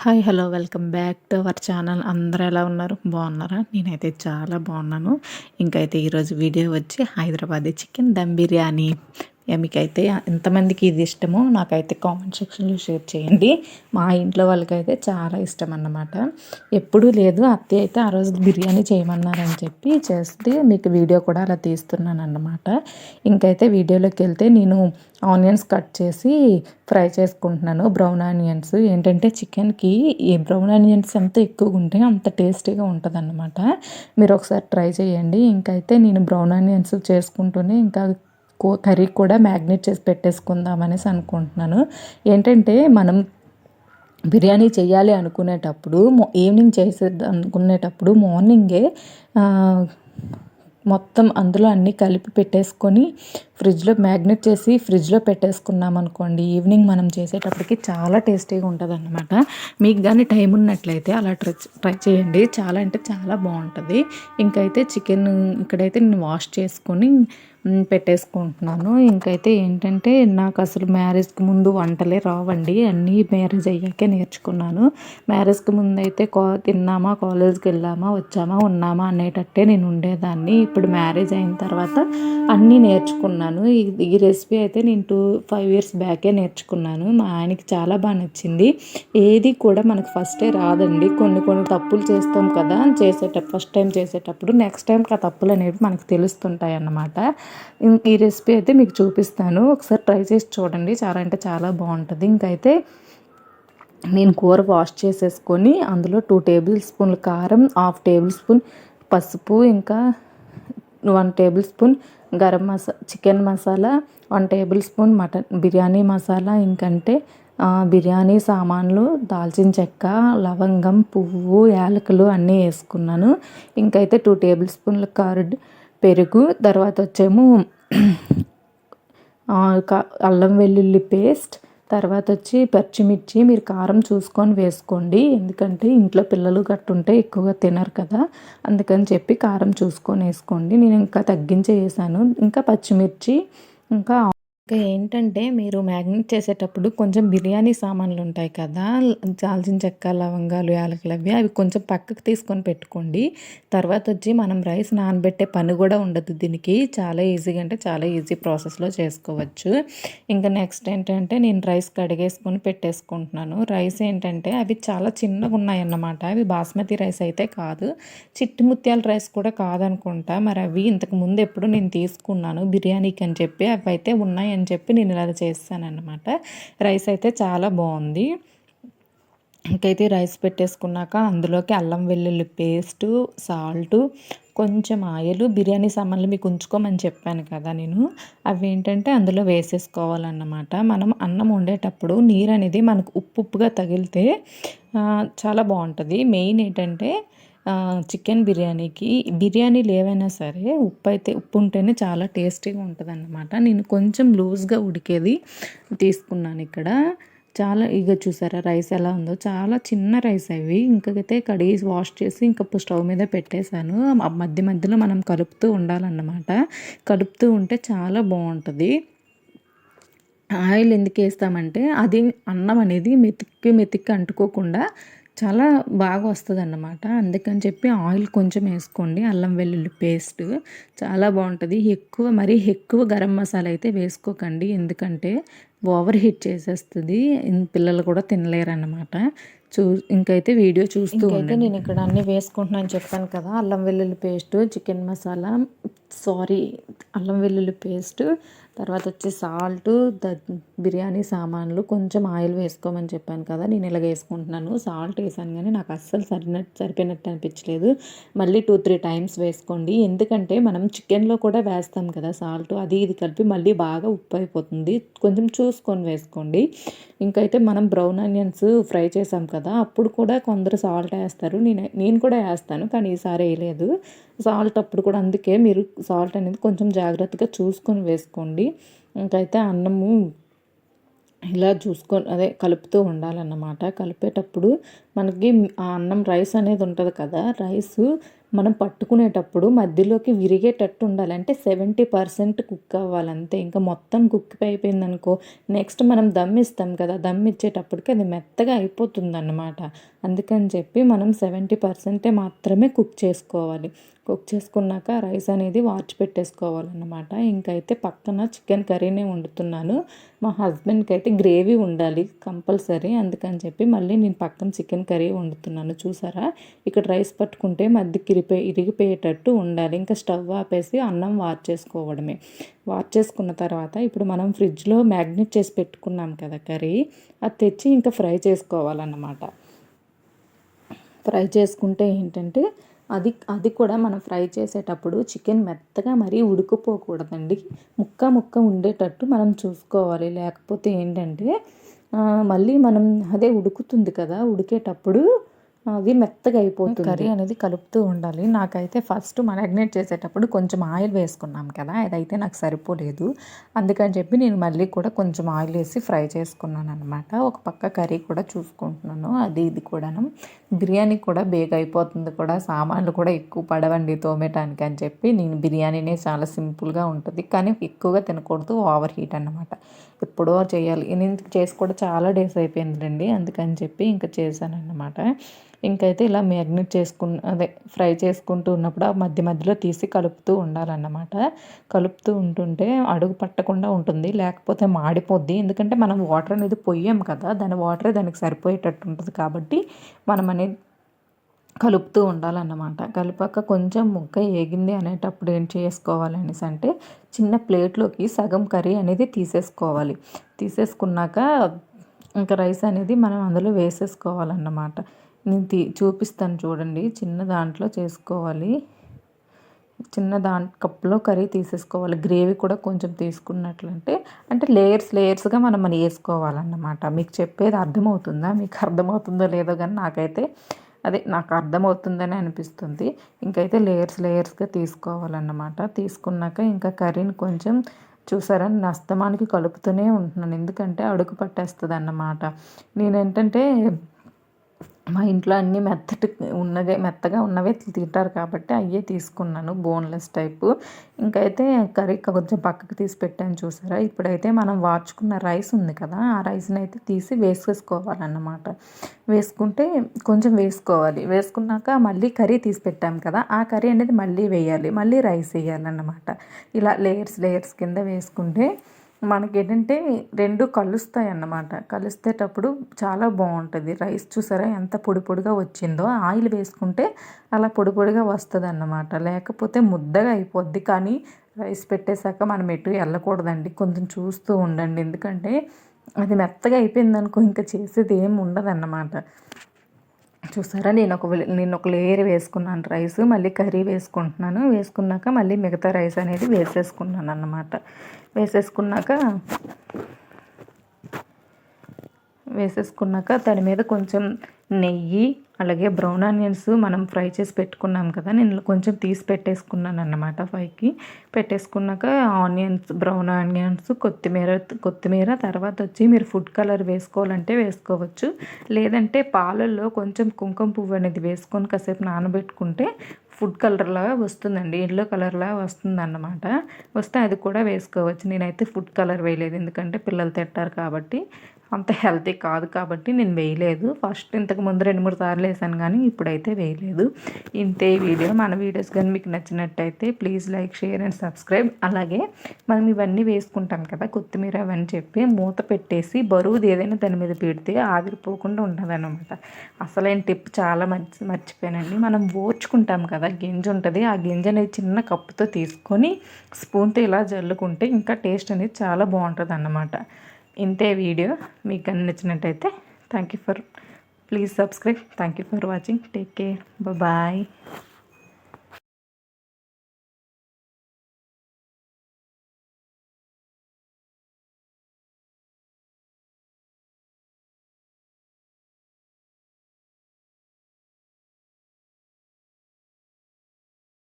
Hi hello welcome back to our channel. అందరూ ఎలా ఉన్నారు? బాగున్నారా? నేనైతే చాలా బాగున్నాను. ఇంకైతే ఈరోజు వీడియో వచ్చి హైదరాబాదీ చికెన్ దమ్ బిర్యానీ. మీకైతే ఎంతమందికి ఇది ఇష్టమో నాకైతే కామెంట్ సెక్షన్లో షేర్ చేయండి. మా ఇంట్లో వాళ్ళకైతే చాలా ఇష్టం అన్నమాట. ఎప్పుడూ లేదు, అత్తయ్య అయితే ఆ రోజు బిర్యానీ చేయమన్నారని చెప్పి చేస్తే మీకు వీడియో కూడా అలా తీస్తున్నాను అన్నమాట. ఇంకైతే వీడియోలోకి వెళ్తే నేను ఆనియన్స్ కట్ చేసి ఫ్రై చేసుకుంటున్నాను. బ్రౌన్ ఆనియన్స్ ఏంటంటే చికెన్కి ఈ బ్రౌన్ ఆనియన్స్ ఎంత ఎక్కువగా ఉంటే అంత టేస్టీగా ఉంటుంది అన్నమాట. మీరు ఒకసారి ట్రై చేయండి. ఇంకైతే నేను బ్రౌన్ ఆనియన్స్ చేసుకుంటూనే ఇంకా కర్రీ కూడా మ్యాగ్నేట్ చేసి పెట్టేసుకుందాం అనేసి అనుకుంటున్నాను. ఏంటంటే మనం బిర్యానీ చేయాలి అనుకునేటప్పుడు ఈవినింగ్ చేసేద్దాం అనుకునేటప్పుడు మార్నింగే మొత్తం అందులో అన్నీ కలిపి పెట్టేసుకొని ఫ్రిడ్జ్లో మ్యాగ్నేట్ చేసి ఫ్రిడ్జ్లో పెట్టేసుకున్నాం అనుకోండి, ఈవినింగ్ మనం చేసేటప్పటికి చాలా టేస్టీగా ఉంటుంది అన్నమాట. మీకు కానీ టైం ఉన్నట్లయితే అలా ట్రై చేయండి. చాలా అంటే చాలా బాగుంటుంది. ఇంకైతే చికెన్ ఇక్కడైతే నేను వాష్ చేసుకొని పెట్టేసుకుంటున్నాను. ఇంకైతే ఏంటంటే నాకు అసలు మ్యారేజ్కి ముందు వంటలే రావండి, అన్నీ మ్యారేజ్ అయ్యాకే నేర్చుకున్నాను. మ్యారేజ్కి ముందు అయితే తిన్నామా, కాలేజ్కి వెళ్ళామా, వచ్చామా, ఉన్నామా అనేటట్టే నేను ఉండేదాన్ని. ఇప్పుడు మ్యారేజ్ అయిన తర్వాత అన్నీ నేర్చుకున్నాను. ఈ రెసిపీ అయితే నేను 5 ఇయర్స్ బ్యాకే నేర్చుకున్నాను. మా ఆయనకి చాలా బాగా నచ్చింది. ఏది కూడా మనకు ఫస్టే రాదండి, కొన్ని కొన్ని తప్పులు చేస్తాం కదా ఫస్ట్ టైం చేసేటప్పుడు, నెక్స్ట్ టైంకి ఆ తప్పులు అనేవి మనకు తెలుస్తుంటాయి అన్నమాట. ఈ రెసిపీ అయితే మీకు చూపిస్తాను, ఒకసారి ట్రై చేసి చూడండి. చాలా అంటే చాలా బాగుంటుంది. ఇంకైతే నేను కూర వాష్ చేసేసుకొని అందులో 2 టేబుల్ స్పూన్ల కారం, 1/2 టేబుల్ స్పూన్ పసుపు, ఇంకా 1 tablespoon chicken masala, 1 tablespoon mutton biryani masala, ఇంకంటే బిర్యానీ సామాన్లు, దాల్చిన చెక్క, లవంగం, పువ్వు, యాలకులు అన్నీ వేసుకున్నాను. ఇంకైతే 2 టేబుల్ స్పూన్ల పెరుగు, తర్వాత వచ్చేమో అల్లం వెల్లుల్లి పేస్ట్, తర్వాత వచ్చి పచ్చిమిర్చి మీరు కారం చూసుకొని వేసుకోండి. ఎందుకంటే ఇంట్లో పిల్లలు గట్టుంటే ఎక్కువగా తినరు కదా, అందుకని చెప్పి కారం చూసుకొని వేసుకోండి. నేను ఇంకా తగ్గించే వేసాను. ఇంకా పచ్చిమిర్చి, ఇంకా ఏంటంటే మీరు మ్యాగ్నేట్ చేసేటప్పుడు కొంచెం బిర్యానీ సామాన్లు ఉంటాయి కదా, దాల్చిన చెక్క, లవంగాలు, యాలకులు అవి కొంచెం పక్కకు తీసుకొని పెట్టుకోండి. తర్వాత వచ్చి మనం రైస్ నానబెట్టే పని కూడా ఉండదు దీనికి. చాలా ఈజీగా అంటే చాలా ఈజీ ప్రాసెస్లో చేసుకోవచ్చు. ఇంకా నెక్స్ట్ ఏంటంటే నేను రైస్ కడిగేసుకొని పెట్టేసుకుంటున్నాను. రైస్ ఏంటంటే అవి చాలా చిన్నగా ఉన్నాయన్నమాట. అవి బాస్మతి రైస్ అయితే కాదు, చిట్టి ముత్యాల రైస్ కూడా కాదనుకుంటా. మరి అవి ఇంతకు ముందు ఎప్పుడు నేను తీసుకున్నాను బిర్యానీకి అని చెప్పి, అవి అయితే ఉన్నాయి అని చెప్పి నేను ఇలా చేస్తానన్నమాట. రైస్ అయితే చాలా బాగుంది. ఇంకైతే రైస్ పెట్టేసుకున్నాక అందులోకి అల్లం వెల్లుల్లి పేస్టు, సాల్టు, కొంచెం ఆయిల్, బిర్యానీ సామాన్లు మీకు ఉంచుకోమని చెప్పాను కదా నేను, అవి ఏంటంటే అందులో వేసేసుకోవాలన్నమాట. మనం అన్నం వండేటప్పుడు నీరు అనేది మనకు ఉప్పుగా తగిలితే చాలా బాగుంటుంది. మెయిన్ ఏంటంటే చికెన్ బిర్యానీలు ఏవైనా సరే ఉప్పు ఉంటేనే చాలా టేస్టీగా ఉంటుంది అన్నమాట. నేను కొంచెం లూజ్గా ఉడికేది తీసుకున్నాను ఇక్కడ. చాలా చూసారా రైస్ ఎలా ఉందో, చాలా చిన్న రైస్ అవి. ఇంకైతే కడిగి వాష్ చేసి ఇంకా స్టవ్ మీద పెట్టేశాను. మధ్య మధ్యలో మనం కలుపుతూ ఉండాలన్నమాట. కలుపుతూ ఉంటే చాలా బాగుంటుంది. ఆయిల్ ఎందుకు వేస్తామంటే అది అన్నం అనేది మెతిక్కి అంటుకోకుండా చాలా బాగా వస్తుంది అన్నమాట. అందుకని చెప్పి ఆయిల్ కొంచెం వేసుకోండి. అల్లం వెల్లుల్లి పేస్ట్ చాలా బాగుంటుంది. మరీ ఎక్కువ గరం మసాలా అయితే వేసుకోకండి, ఎందుకంటే ఓవర్ హీట్ చేసేస్తుంది, పిల్లలు కూడా తినలేరు అన్నమాట. ఇంకైతే వీడియో చూస్తూ ఉంటే నేను ఇక్కడ అన్నీ వేసుకుంటున్నాను చెప్పాను కదా. అల్లం వెల్లుల్లి పేస్ట్, చికెన్ మసాలా, అల్లం వెల్లుల్లి పేస్ట్, తర్వాత వచ్చి సాల్ట్, బిర్యానీ సామాన్లు, కొంచెం ఆయిల్ వేసుకోమని చెప్పాను కదా, నేను ఇలాగ వేసుకుంటున్నాను. సాల్ట్ వేసాను కానీ నాకు అస్సలు సరిపోయినట్టు అనిపించలేదు. మళ్ళీ 2-3 టైమ్స్ వేసుకోండి, ఎందుకంటే మనం చికెన్లో కూడా వేస్తాం కదా సాల్ట్, అది ఇది కలిపి మళ్ళీ బాగా ఉప్పు అయిపోతుంది. కొంచెం చూసుకొని వేసుకోండి. ఇంకైతే మనం బ్రౌన్ ఆనియన్స్ ఫ్రై చేసాం కదా, అప్పుడు కూడా కొందరు సాల్ట్ వేస్తారు, నేను కూడా వేస్తాను, కానీ ఈసారి వేయలేదు సాల్ట్ అప్పుడు కూడా. అందుకే మీరు సాల్ట్ అనేది కొంచెం జాగ్రత్తగా చూసుకొని వేసుకోండి. ఇంకైతే అన్నము ఇలా కలుపుతూ ఉండాలన్నమాట. కలిపేటప్పుడు మనకి ఆ అన్నం రైస్ అనేది ఉంటుంది కదా, రైస్ మనం పట్టుకునేటప్పుడు మధ్యలోకి విరిగేటట్టు ఉండాలి. అంటే 70% కుక్ అవ్వాలి అంతే. ఇంకా మొత్తం కుక్ అయిపోయిందనుకో నెక్స్ట్ మనం దమ్ ఇస్తాం కదా, దమ్ ఇచ్చేటప్పటికి అది మెత్తగా అయిపోతుందన్నమాట. అందుకని చెప్పి మనం 70% మాత్రమే కుక్ చేసుకోవాలి. కుక్ చేసుకున్నాక రైస్ అనేది వార్చి పెట్టేసుకోవాలన్నమాట. ఇంకైతే పక్కన చికెన్ కర్రీనే వండుతున్నాను. మా హస్బెండ్కి అయితే గ్రేవీ ఉండాలి కంపల్సరీ, అందుకని చెప్పి మళ్ళీ నేను పక్కన చికెన్ కర్రీ వండుతున్నాను. చూసారా, ఇక్కడ రైస్ పట్టుకుంటే మధ్యకి ఇరిగిపోయేటట్టు ఉండాలి. ఇంకా స్టవ్ ఆపేసి అన్నం వార్చేసుకోవడమే. వార్చేసుకున్న తర్వాత ఇప్పుడు మనం ఫ్రిడ్జ్లో మ్యాగ్నెట్ చేసి పెట్టుకున్నాం కదా కర్రీ, అది తెచ్చి ఇంకా ఫ్రై చేసుకోవాలన్నమాట. ఫ్రై చేసుకుంటే ఏంటంటే అది కూడా మనం ఫ్రై చేసేటప్పుడు చికెన్ మెత్తగా మరీ ఉడికిపోకూడదండి. ముక్క ఉండేటట్టు మనం చూసుకోవాలి. లేకపోతే ఏంటంటే మళ్ళీ మనం అదే ఉడుకుతుంది కదా, ఉడికేటప్పుడు అది మెత్తగా అయిపోతుంది. కర్రీ అనేది కలుపుతూ ఉండాలి. నాకైతే ఫస్ట్ మ్యారినేట్ చేసేటప్పుడు కొంచెం ఆయిల్ వేసుకున్నాం కదా, అదైతే నాకు సరిపోలేదు. అందుకని చెప్పి నేను మళ్ళీ కూడా కొంచెం ఆయిల్ వేసి ఫ్రై చేసుకున్నాను అనమాట. ఒక పక్క కర్రీ కూడా చూసుకుంటున్నాను. ఇది కూడాను బిర్యానీ కూడా బేగ్ అయిపోతుంది కూడా, సామాన్లు కూడా ఎక్కువ పడవండి తోమేటానికి అని చెప్పి నేను బిర్యానీనే చాలా సింపుల్గా ఉంటుంది, కానీ ఎక్కువగా తినకూడదు, ఓవర్ హీట్ అన్నమాట. ఎప్పుడో చేయాలి, నేను చేసి కూడా చాలా డేస్ అయిపోయిందండి, అందుకని చెప్పి ఇంకా చేశాను అన్నమాట. ఇంకైతే ఇలా మ్యాగ్నెట్ ఫ్రై చేసుకుంటూ ఉన్నప్పుడు ఆ మధ్యలో తీసి కలుపుతూ ఉండాలన్నమాట. కలుపుతూ ఉంటుంటే అడుగు పట్టకుండా ఉంటుంది, లేకపోతే మాడిపోద్ది. ఎందుకంటే మనం వాటర్ అనేది పొయ్యాం కదా, దాని వాటరే దానికి సరిపోయేటట్టు ఉంటుంది కాబట్టి మనం అనేది కలుపుతూ ఉండాలన్నమాట. కలిపాక కొంచెం ముక్క ఏగింది అనేటప్పుడు ఏం చేసుకోవాలనేసి అంటే చిన్న ప్లేట్లోకి సగం కర్రీ అనేది తీసేసుకోవాలి. తీసేసుకున్నాక ఇంకా రైస్ అనేది మనం అందులో వేసేసుకోవాలన్నమాట. నేను చూపిస్తాను చూడండి. చిన్న దాంట్లో చేసుకోవాలి. చిన్న కప్పులో కర్రీ తీసేసుకోవాలి. గ్రేవీ కూడా కొంచెం తీసుకున్నట్లంటే అంటే లేయర్స్గా మనం వేసుకోవాలన్నమాట. మీకు చెప్పేది అర్థమవుతుందా, మీకు అర్థమవుతుందో లేదో కానీ నాకైతే నాకు అర్థమవుతుందని అనిపిస్తుంది. ఇంకైతే లేయర్స్గా తీసుకోవాలన్నమాట. తీసుకున్నాక ఇంకా కర్రీని కొంచెం చూసారా, నేను అస్తమానికి కలుపుతూనే ఉంటున్నాను, ఎందుకంటే అడుగు పట్టేస్తుంది అన్నమాట. నేనేంటంటే మా ఇంట్లో అన్నీ మెత్తగా ఉన్నవే తింటారు కాబట్టి అయ్యే తీసుకున్నాను, బోన్లెస్ టైపు. ఇంకైతే కర్రీ కొంచెం పక్కకు తీసి పెట్టాను చూసారా. ఇప్పుడైతే మనం వార్చుకున్న రైస్ ఉంది కదా, ఆ రైస్ని అయితే తీసి వేసేసుకోవాలన్నమాట. వేసుకుంటే కొంచెం వేసుకున్నాక మళ్ళీ కర్రీ తీసి పెట్టాం కదా, ఆ కర్రీ అనేది మళ్ళీ వేయాలి, మళ్ళీ రైస్ వేయాలన్నమాట. ఇలా లేయర్స్ కింద వేసుకుంటే మనకేంటంటే రెండు కలుస్తాయి అన్నమాట. కలిసేటప్పుడు చాలా బాగుంటుంది. రైస్ చూసారా ఎంత పొడిగా వచ్చిందో, ఆయిల్ వేసుకుంటే అలా పొడిగా వస్తుంది అన్నమాట. లేకపోతే ముద్దగా అయిపోద్ది. కానీ రైస్ పెట్టేశాక మనం ఎటు వెళ్ళకూడదండి, కొంచెం చూస్తూ ఉండండి, ఎందుకంటే అది మెత్తగా అయిపోయిందనుకో ఇంకా చేసేది ఏమి ఉండదన్నమాట. చూసారా, నేను ఒక లేయర్ వేసుకున్నాను రైస్, మళ్ళీ కర్రీ వేసుకున్నాక మళ్ళీ మిగతా రైస్ అనేది వేసేసుకున్నాను అన్నమాట. వేసేసుకున్నాక దాని మీద కొంచెం నెయ్యి, అలాగే బ్రౌన్ ఆనియన్స్ మనం ఫ్రై చేసి పెట్టుకున్నాం కదా, నేను కొంచెం తీసి పెట్టేసుకున్నాను అన్నమాట పైకి. పెట్టేసుకున్నాక బ్రౌన్ ఆనియన్స్, కొత్తిమీర తర్వాత వచ్చి మీరు ఫుడ్ కలర్ వేసుకోవాలంటే వేసుకోవచ్చు, లేదంటే పాలల్లో కొంచెం కుంకుమ పువ్వు అనేది వేసుకొని కాసేపు నానబెట్టుకుంటే ఫుడ్ కలర్లాగా వస్తుందండి, ఎల్లో కలర్లాగా వస్తుందన్నమాట. వస్తే అది కూడా వేసుకోవచ్చు. నేనైతే ఫుడ్ కలర్ వేయలేదు, ఎందుకంటే పిల్లలు తింటారు కాబట్టి, అంత హెల్తీ కాదు కాబట్టి నేను వేయలేదు. ఫస్ట్ ఇంతకు ముందు 2-3 సార్లు వేసాను కానీ ఇప్పుడైతే వేయలేదు. ఇంతే వీడియో. మన వీడియోస్ కానీ మీకు నచ్చినట్టయితే please like, share and subscribe. అలాగే మనం ఇవన్నీ వేసుకుంటాం కదా, కొత్తిమీర అవన్నీ చెప్పి మూత పెట్టేసి బరువుది ఏదైనా దాని మీద పెడితే ఆవిరిపోకుండా ఉంటుంది అనమాట. అసలైన టిప్ చాలా మర్చిపోయానండి. మనం ఓర్చుకుంటాం కదా, గింజ ఉంటుంది, ఆ గింజ అనేది చిన్న కప్పుతో తీసుకొని స్పూన్తో ఇలా జల్లుకుంటే ఇంకా టేస్ట్ అనేది చాలా బాగుంటుంది అన్నమాట. ఇంతే వీడియో. మీకు నచ్చినట్టయితే please subscribe. Thank you for watching. Take care. Bye.